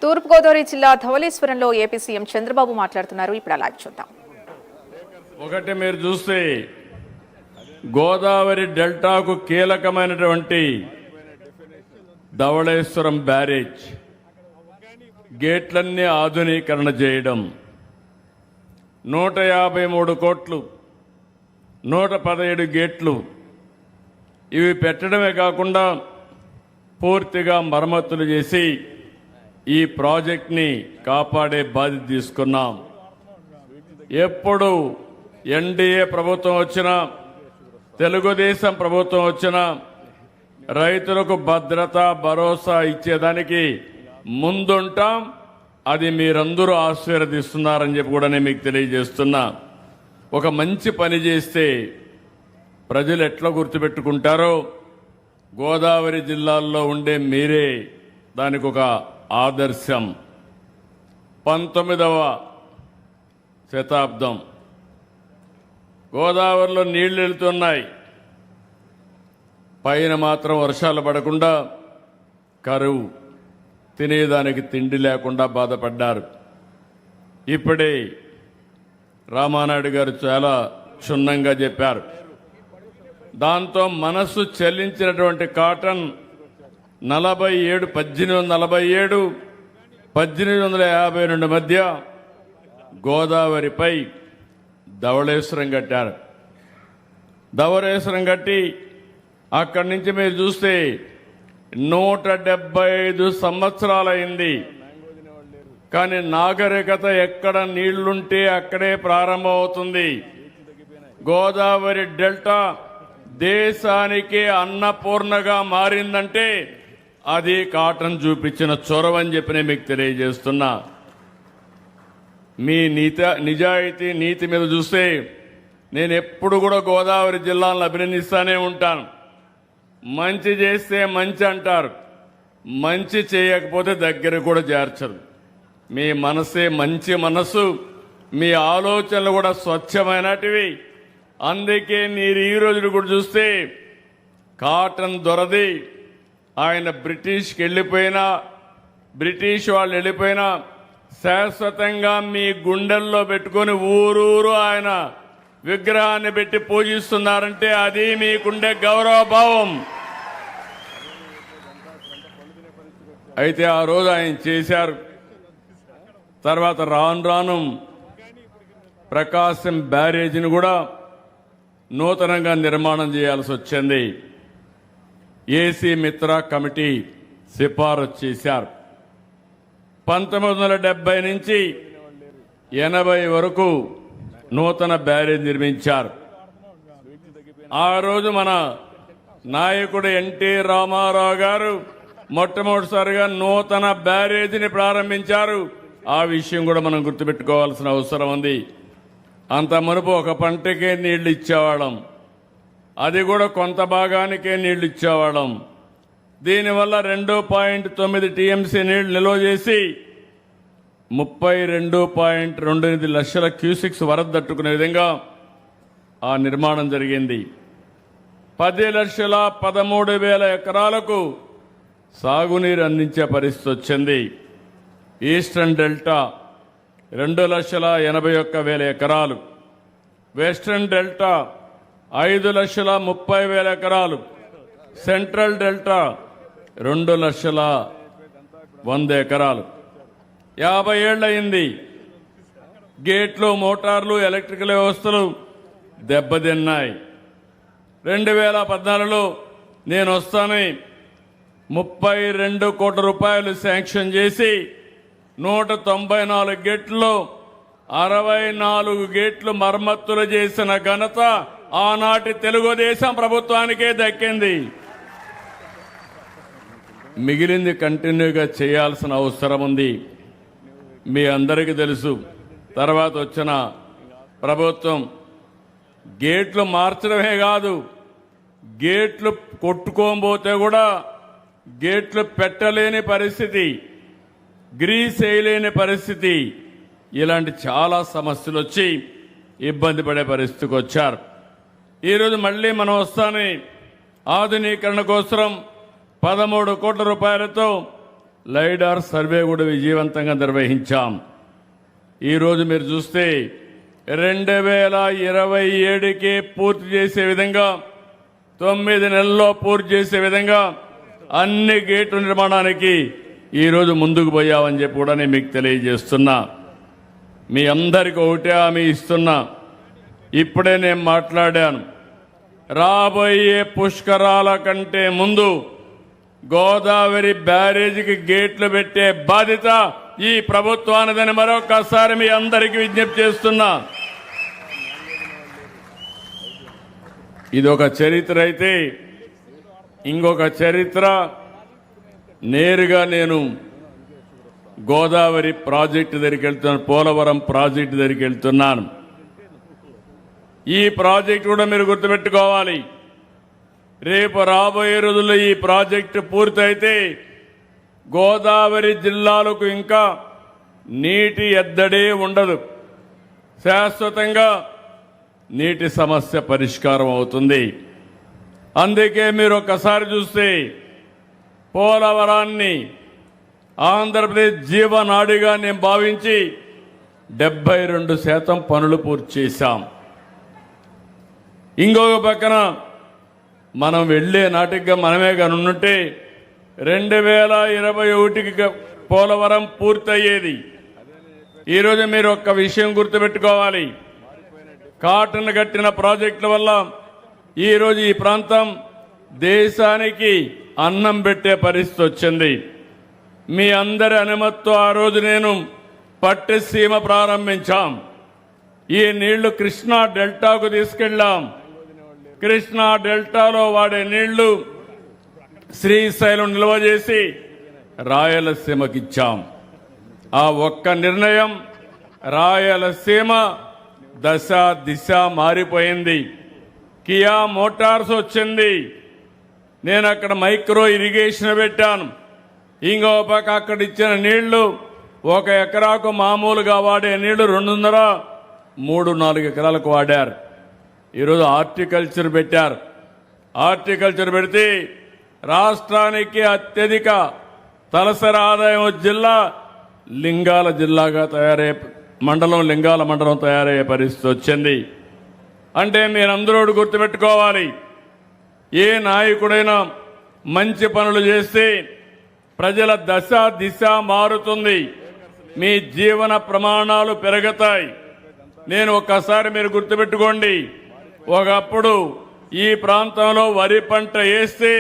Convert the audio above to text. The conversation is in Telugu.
తూర్పుగోదావరి జిల్లా ధవళేశ్వరంలో ఏపీ సీఎం చంద్రబాబు మాట్లాడుతున్నారు. ఇప్పుడు లైవ్ చూద్దాం. ఒకటి మీరు చూస్తే గోదావరి డెల్టాకు కీలకమైనటువంటి ధవళేశ్వరం బ్యారేజ్ గేట్లన్నీ ఆధునీకరణ చేయడం, 153 కోట్లు, 117 గేట్లు ఇవి పెట్టడమే కాకుండా పూర్తిగా మరమ్మతులు చేసి ఈ ప్రాజెక్ట్ని కాపాడే బాధ్యత తీసుకున్నాం. ఎప్పుడు ఎన్డీఏ ప్రభుత్వం వచ్చినా, తెలుగుదేశం ప్రభుత్వం వచ్చినా రైతులకు భద్రత భరోసా ఇచ్చేదానికి ముందుంటాం. అది మీరందరూ ఆశీర్వదిస్తున్నారని చెప్పి కూడా నేను మీకు తెలియజేస్తున్నా. ఒక మంచి పని చేస్తే ప్రజలు ఎట్లా గుర్తుపెట్టుకుంటారో గోదావరి జిల్లాల్లో ఉండే మీరే దానికి ఒక ఆదర్శం. 19వ శతాబ్దం గోదావరిలో నీళ్లు వెళ్తున్నాయి, పైన మాత్రం వర్షాలు పడకుండా కరువు, తినేదానికి తిండి లేకుండా బాధపడ్డారు. ఇప్పుడే రామానాయుడు గారు చాలా క్షుణ్ణంగా చెప్పారు. దాంతో మనస్సు చెల్లించినటువంటి కాటన్ 1847, 1852 మధ్య గోదావరిపై ధవళేశ్వరం కట్టారు. ధవళేశ్వరం కట్టి అక్కడి నుంచి మీరు చూస్తే 175 సంవత్సరాలైంది. కానీ నాగరికత ఎక్కడ నీళ్లుంటే అక్కడే ప్రారంభమవుతుంది. గోదావరి డెల్టా దేశానికి అన్నపూర్ణగా మారిందంటే అది కాటన్ చూపించిన చొరవ అని చెప్పి నేను మీకు తెలియజేస్తున్నా. మీ నిజాయితీ నీతి మీద చూస్తే నేను ఎప్పుడు కూడా గోదావరి జిల్లాలను అభినందిస్తూనే ఉంటాను. మంచి చేస్తే మంచి అంటారు, మంచి చేయకపోతే దగ్గర కూడా చేర్చరు. మీ మనసే మంచి మనసు, మీ ఆలోచనలు కూడా స్వచ్ఛమైనటివి. అందుకే మీరు ఈ రోజు కూడా చూస్తే కాటన్ దొరది ఆయన బ్రిటిష్కి వెళ్ళిపోయినా, బ్రిటిష్ వాళ్ళు వెళ్ళిపోయినా శాశ్వతంగా మీ గుండెల్లో పెట్టుకొని ఊరూరు ఆయన విగ్రహాన్ని పెట్టి పూజిస్తున్నారంటే అది మీకుండే గౌరవభావం. అయితే ఆ రోజు ఆయన చేశారు. తర్వాత రాను రాను ప్రకాశం బ్యారేజీని కూడా నూతనంగా నిర్మాణం చేయాల్సి వచ్చింది. ఏసీ మిత్రా కమిటీ సిఫారసు చేశారు. 1970 నుంచి 80 వరకు నూతన బ్యారేజ్ నిర్మించారు. ఆ రోజు మన నాయకుడు ఎన్టీ రామారావు గారు మొట్టమొదటిసారిగా నూతన బ్యారేజీని ప్రారంభించారు. ఆ విషయం కూడా మనం గుర్తుపెట్టుకోవాల్సిన అవసరం ఉంది. అంత మునుపు ఒక పంటకే నీళ్లు ఇచ్చేవాళ్ళం, అది కూడా కొంత భాగానికే నీళ్లు ఇచ్చేవాళ్ళం. దీనివల్ల 2.9 టీఎంసీ నీళ్లు నిల్వ చేసి 32.28 లక్షల క్యూసిక్స్ వరద తట్టుకునే విధంగా ఆ నిర్మాణం జరిగింది. 10,13,000 ఎకరాలకు సాగునీరు అందించే పరిస్థితి వచ్చింది. ఈస్టర్న్ డెల్టా 2,81,000 ఎకరాలు, వెస్టర్న్ డెల్టా 5,30,000 ఎకరాలు, సెంట్రల్ డెల్టా 2,100,000 ఎకరాలు. 50 ఏళ్లయింది. గేట్లు, మోటార్లు, ఎలక్ట్రికల్ వ్యవస్థలు దెబ్బతిన్నాయి. 2014లో నేను వస్తానని 32 కోట్ల రూపాయలు శాంక్షన్ చేసి 194 గేట్లు, 64 గేట్లు మరమ్మతులు చేసిన ఘనత ఆనాటి తెలుగుదేశం ప్రభుత్వానికే దక్కింది. మిగిలింది కంటిన్యూగా చేయాల్సిన అవసరం ఉంది. మీ అందరికీ తెలుసు, తర్వాత వచ్చిన ప్రభుత్వం గేట్లు మార్చడమే కాదు, గేట్లు కొట్టుకోబోతే కూడా గేట్లు పెట్టలేని పరిస్థితి, గ్రీస్ వేయలేని పరిస్థితి, ఇలాంటి చాలా సమస్యలు వచ్చి ఇబ్బంది పడే పరిస్థితికి వచ్చారు. ఈరోజు మళ్ళీ మనం వస్తానే ఆధునీకరణ కోసం 13 కోట్ల రూపాయలతో లైడార్ సర్వే కూడా విజయవంతంగా నిర్వహించాం. ఈరోజు మీరు చూస్తే 2027కి పూర్తి చేసే విధంగా 9 నెలల్లో పూర్తి చేసే విధంగా అన్ని గేట్ల నిర్మాణానికి ఈరోజు ముందుకు పోయామని చెప్పి కూడా నేను మీకు తెలియజేస్తున్నా. మీ అందరికీ ఒకటే హామీ ఇస్తున్నా. ఇప్పుడే నేను మాట్లాడాను. రాబోయే పుష్కరాల కంటే ముందు గోదావరి బ్యారేజీకి గేట్లు పెట్టే బాధ్యత ఈ ప్రభుత్వానిదని మరొకసారి మీ అందరికీ విజ్ఞప్తి చేస్తున్నా. ఇదొక చరిత్ర అయితే ఇంకొక చరిత్ర నేరుగా నేను గోదావరి ప్రాజెక్టు దగ్గరికి వెళ్తున్నాను, పోలవరం ప్రాజెక్టు దగ్గరికి వెళ్తున్నాను. ఈ ప్రాజెక్టు కూడా మీరు గుర్తుపెట్టుకోవాలి. రేపు రాబోయే రోజుల్లో ఈ ప్రాజెక్టు పూర్తయితే గోదావరి జిల్లాలకు ఇంకా నీటి ఎద్దడే ఉండదు. శాశ్వతంగా నీటి సమస్య పరిష్కారం అవుతుంది. అందుకే మీరు ఒక్కసారి చూస్తే పోలవరాన్ని ఆంధ్రప్రదేశ్ జీవనాడిగా నేను భావించి 72% పనులు పూర్తి చేశాం. ఇంకొక పక్కన మనం వెళ్లే నాటిగా మనమే కానుంటే 2021కి పోలవరం పూర్తయ్యేది. ఈరోజు మీరు ఒక్క విషయం గుర్తుపెట్టుకోవాలి. కాటన్ కట్టిన ప్రాజెక్టుల వల్ల ఈరోజు ఈ ప్రాంతం దేశానికి అన్నం పెట్టే పరిస్థితి వచ్చింది. మీ అందరి అనుమతితో ఆ రోజు నేను పట్టిసీమ ప్రారంభించాం. ఈ నీళ్లు కృష్ణా డెల్టాకు తీసుకెళ్లాం. కృష్ణా డెల్టాలో వాడే నీళ్లు శ్రీశైలం నిల్వ చేసి రాయలసీమకిచ్చాం. ఆ ఒక్క నిర్ణయం రాయలసీమ దశ దిశ మారిపోయింది. కియా మోటార్స్ వచ్చింది. నేను అక్కడ మైక్రో ఇరిగేషన్ పెట్టాను. ఇంకో పక్క అక్కడ ఇచ్చిన నీళ్లు 1 ఎకరాకు మామూలుగా వాడే నీళ్లు 2.5-3-4 ఎకరాలకు వాడారు. ఈరోజు హార్టికల్చర్ పెట్టారు. హార్టికల్చర్ పెడితే రాష్ట్రానికి అత్యధిక తలసరి ఆదాయం జిల్లా లింగాల జిల్లాగా తయారయ్యే మండలం, లింగాల మండలం తయారయ్యే పరిస్థితి వచ్చింది. అంటే మీరందరూ గుర్తుపెట్టుకోవాలి. ఏ నాయకుడైనా మంచి పనులు చేస్తే ప్రజల దశ దిశ మారుతుంది, మీ జీవన ప్రమాణాలు పెరుగుతాయి. నేను ఒక్కసారి మీరు గుర్తుపెట్టుకోండి, ఒకప్పుడు ఈ ప్రాంతంలో వరి పంట వేస్తే